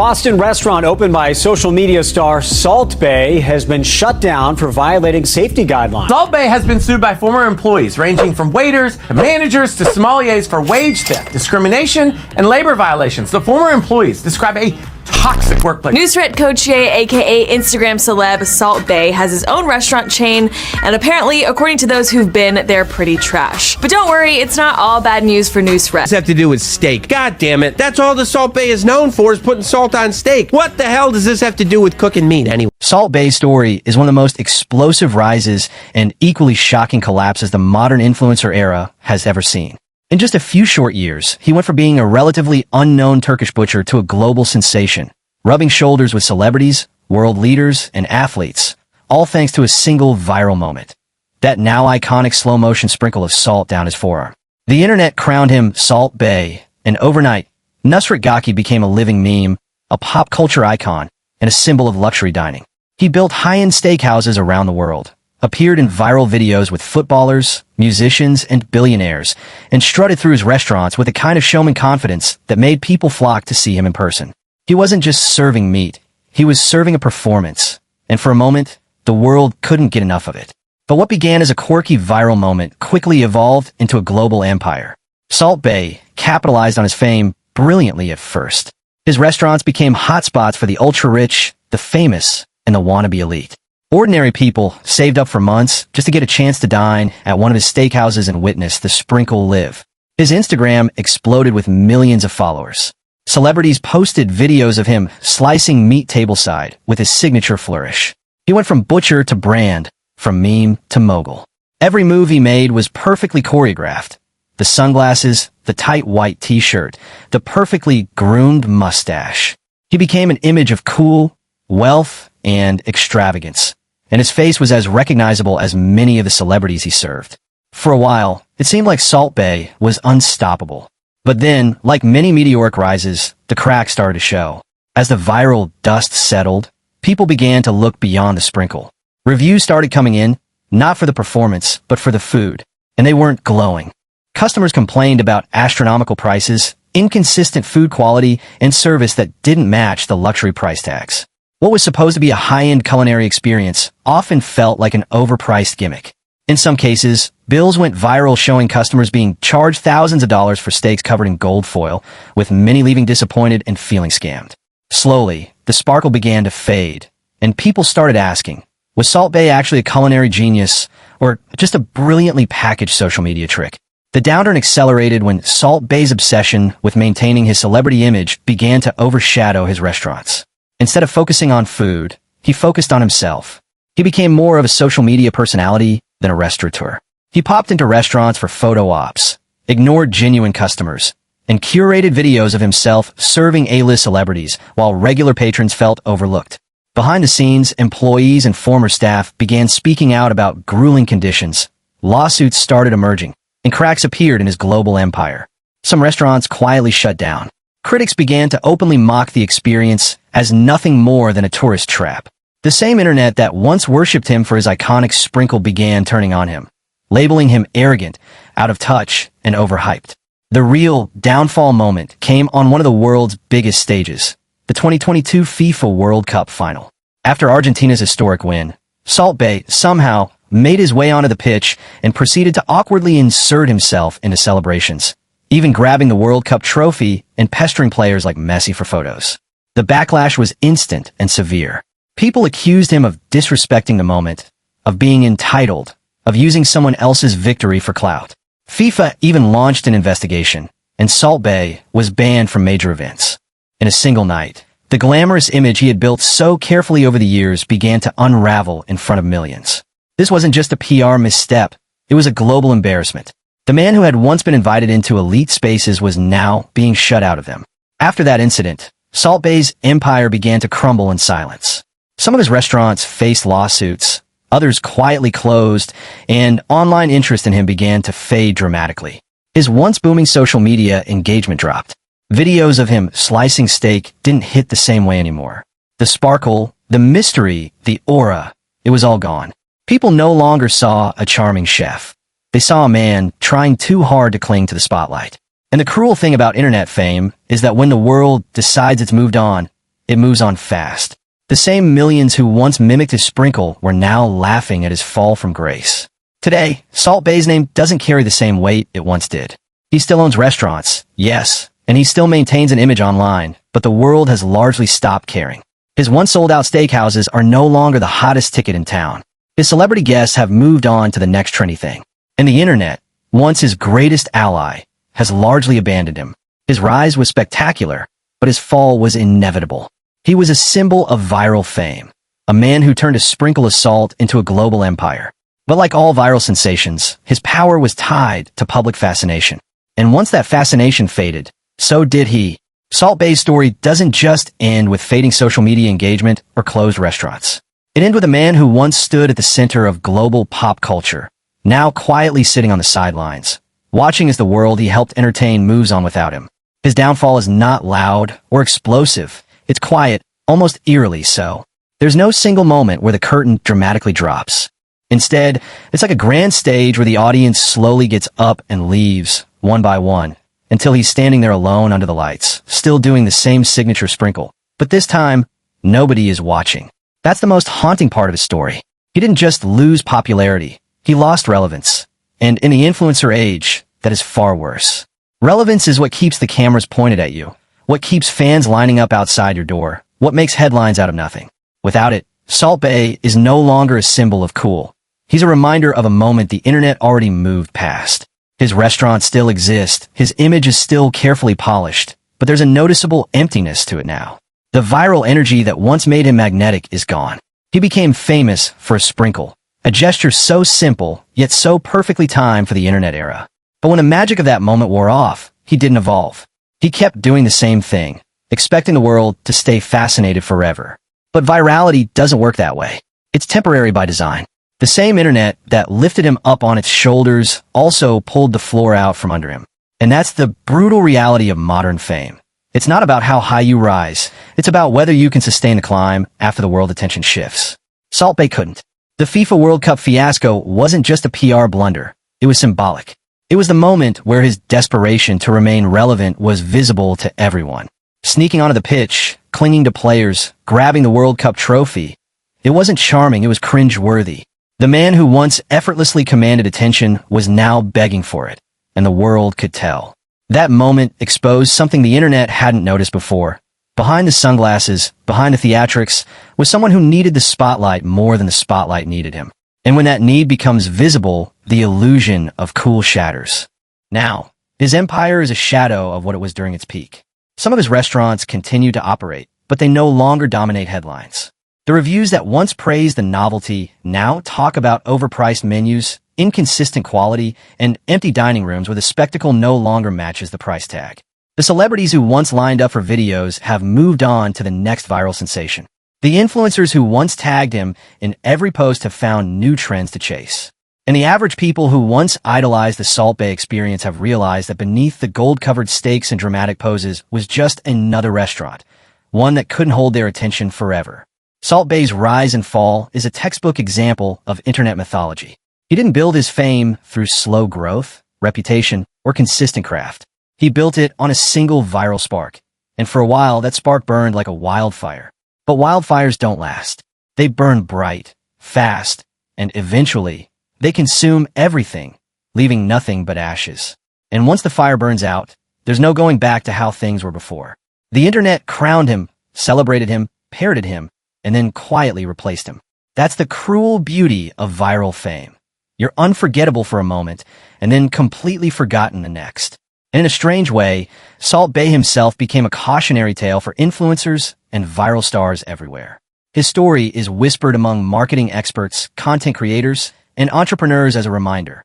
Boston restaurant opened by social media star SALT BAE has been shut down for violating safety guidelines. SALT BAE has been sued by former employees ranging from waiters to managers to sommeliers for wage theft, discrimination, and labor violations. The former employees describe a toxic workplace. Newsret Cochier, aka Instagram celeb SALT BAE, has his own restaurant chain, and apparently, according to those who've been, they're pretty trash. But don't worry, it's not all bad news for Newsret. This have to do with steak. God damn it. That's all the SALT BAE is known for, is putting salt on steak. What the hell does this have to do with cooking meat anyway? SALT BAE's story is one of the most explosive rises and equally shocking collapses the modern influencer era has ever seen. In just a few short years, he went from being a relatively unknown Turkish butcher to a global sensation, rubbing shoulders with celebrities, world leaders, and athletes, all thanks to a single viral moment. That now iconic slow-motion sprinkle of salt down his forearm. The internet crowned him SALT BAE, and overnight, Nusret Gaki became a living meme, a pop culture icon, and a symbol of luxury dining. He built high-end steakhouses around the world, appeared in viral videos with footballers, musicians, and billionaires, and strutted through his restaurants with a kind of showman confidence that made people flock to see him in person. He wasn't just serving meat, he was serving a performance, and for a moment, the world couldn't get enough of it. But what began as a quirky viral moment quickly evolved into a global empire. SALT BAE capitalized on his fame brilliantly at first. His restaurants became hotspots for the ultra-rich, the famous, and the wannabe elite. Ordinary people saved up for months just to get a chance to dine at one of his steakhouses and witness the sprinkle live. His Instagram exploded with millions of followers. Celebrities posted videos of him slicing meat tableside with his signature flourish. He went from butcher to brand, from meme to mogul. Every move he made was perfectly choreographed. The sunglasses, the tight white t-shirt, the perfectly groomed mustache. He became an image of cool, wealth, and extravagance, and his face was as recognizable as many of the celebrities he served. For a while, it seemed like SALT BAE was unstoppable. But then, like many meteoric rises, the cracks started to show. As the viral dust settled, people began to look beyond the sprinkle. Reviews started coming in, not for the performance, but for the food, and they weren't glowing. Customers complained about astronomical prices, inconsistent food quality, and service that didn't match the luxury price tags. What was supposed to be a high-end culinary experience often felt like an overpriced gimmick. In some cases, bills went viral showing customers being charged thousands of dollars for steaks covered in gold foil, with many leaving disappointed and feeling scammed. Slowly, the sparkle began to fade, and people started asking, was SALT BAE actually a culinary genius, or just a brilliantly packaged social media trick? The downturn accelerated when SALT BAE's obsession with maintaining his celebrity image began to overshadow his restaurants. Instead of focusing on food, he focused on himself. He became more of a social media personality than a restaurateur. He popped into restaurants for photo ops, ignored genuine customers, and curated videos of himself serving A-list celebrities while regular patrons felt overlooked. Behind the scenes, employees and former staff began speaking out about grueling conditions. Lawsuits started emerging, and cracks appeared in his global empire. Some restaurants quietly shut down. Critics began to openly mock the experience as nothing more than a tourist trap. The same internet that once worshipped him for his iconic sprinkle began turning on him, labeling him arrogant, out of touch, and overhyped. The real downfall moment came on one of the world's biggest stages, the 2022 FIFA World Cup final. After Argentina's historic win, SALT BAE somehow made his way onto the pitch and proceeded to awkwardly insert himself into celebrations, even grabbing the World Cup trophy and pestering players like Messi for photos. The backlash was instant and severe. People accused him of disrespecting the moment, of being entitled, of using someone else's victory for clout. FIFA even launched an investigation, and SALT BAE was banned from major events. In a single night, the glamorous image he had built so carefully over the years began to unravel in front of millions. This wasn't just a PR misstep, it was a global embarrassment. The man who had once been invited into elite spaces was now being shut out of them. After that incident, SALT BAE's empire began to crumble in silence. Some of his restaurants faced lawsuits, others quietly closed, and online interest in him began to fade dramatically. His once booming social media engagement dropped. Videos of him slicing steak didn't hit the same way anymore. The sparkle, the mystery, the aura, it was all gone. People no longer saw a charming chef. They saw a man trying too hard to cling to the spotlight. And the cruel thing about internet fame is that when the world decides it's moved on, it moves on fast. The same millions who once mimicked his sprinkle were now laughing at his fall from grace. Today, Salt Bae's name doesn't carry the same weight it once did. He still owns restaurants, yes, and he still maintains an image online, but the world has largely stopped caring. His once sold-out steakhouses are no longer the hottest ticket in town. His celebrity guests have moved on to the next trendy thing. And the internet, once his greatest ally, has largely abandoned him. His rise was spectacular, but his fall was inevitable. He was a symbol of viral fame, a man who turned a sprinkle of salt into a global empire. But like all viral sensations, his power was tied to public fascination. And once that fascination faded, so did he. Salt Bae's story doesn't just end with fading social media engagement or closed restaurants. It ended with a man who once stood at the center of global pop culture, now quietly sitting on the sidelines, watching as the world he helped entertain moves on without him. His downfall is not loud or explosive. It's quiet, almost eerily so. There's no single moment where the curtain dramatically drops. Instead, it's like a grand stage where the audience slowly gets up and leaves, one by one, until he's standing there alone under the lights, still doing the same signature sprinkle. But this time, nobody is watching. That's the most haunting part of his story. He didn't just lose popularity, he lost relevance. And in the influencer age, that is far worse. Relevance is what keeps the cameras pointed at you, what keeps fans lining up outside your door, what makes headlines out of nothing. Without it, Salt Bae is no longer a symbol of cool. He's a reminder of a moment the internet already moved past. His restaurants still exist, his image is still carefully polished, but there's a noticeable emptiness to it now. The viral energy that once made him magnetic is gone. He became famous for a sprinkle, a gesture so simple, yet so perfectly timed for the internet era. But when the magic of that moment wore off, he didn't evolve. He kept doing the same thing, expecting the world to stay fascinated forever. But virality doesn't work that way. It's temporary by design. The same internet that lifted him up on its shoulders also pulled the floor out from under him. And that's the brutal reality of modern fame. It's not about how high you rise. It's about whether you can sustain the climb after the world attention shifts. Salt Bae couldn't. The FIFA World Cup fiasco wasn't just a PR blunder. It was symbolic. It was the moment where his desperation to remain relevant was visible to everyone. Sneaking onto the pitch, clinging to players, grabbing the World Cup trophy. It wasn't charming, it was cringe-worthy. The man who once effortlessly commanded attention was now begging for it, and the world could tell. That moment exposed something the internet hadn't noticed before. Behind the sunglasses, behind the theatrics, was someone who needed the spotlight more than the spotlight needed him. And when that need becomes visible, the illusion of cool shatters. Now, his empire is a shadow of what it was during its peak. Some of his restaurants continue to operate, but they no longer dominate headlines. The reviews that once praised the novelty now talk about overpriced menus, inconsistent quality, and empty dining rooms where the spectacle no longer matches the price tag. The celebrities who once lined up for videos have moved on to the next viral sensation. The influencers who once tagged him in every post have found new trends to chase. And the average people who once idolized the Salt Bae experience have realized that beneath the gold-covered steaks and dramatic poses was just another restaurant, one that couldn't hold their attention forever. Salt Bae's rise and fall is a textbook example of internet mythology. He didn't build his fame through slow growth, reputation, or consistent craft. He built it on a single viral spark. And for a while, that spark burned like a wildfire. But wildfires don't last. They burn bright, fast, and eventually, they consume everything, leaving nothing but ashes. And once the fire burns out, there's no going back to how things were before. The internet crowned him, celebrated him, parroted him, and then quietly replaced him. That's the cruel beauty of viral fame. You're unforgettable for a moment, and then completely forgotten the next. And in a strange way, Salt Bae himself became a cautionary tale for influencers and viral stars everywhere. His story is whispered among marketing experts, content creators, and entrepreneurs as a reminder.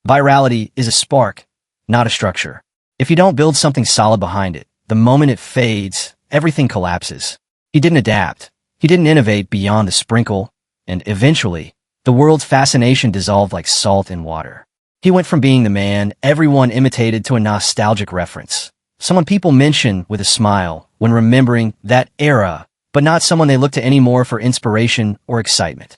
Virality is a spark, not a structure. If you don't build something solid behind it, the moment it fades, everything collapses. He didn't adapt. He didn't innovate beyond the sprinkle, and eventually, the world's fascination dissolved like salt in water. He went from being the man everyone imitated to a nostalgic reference, someone people mention with a smile when remembering that era, but not someone they look to anymore for inspiration or excitement.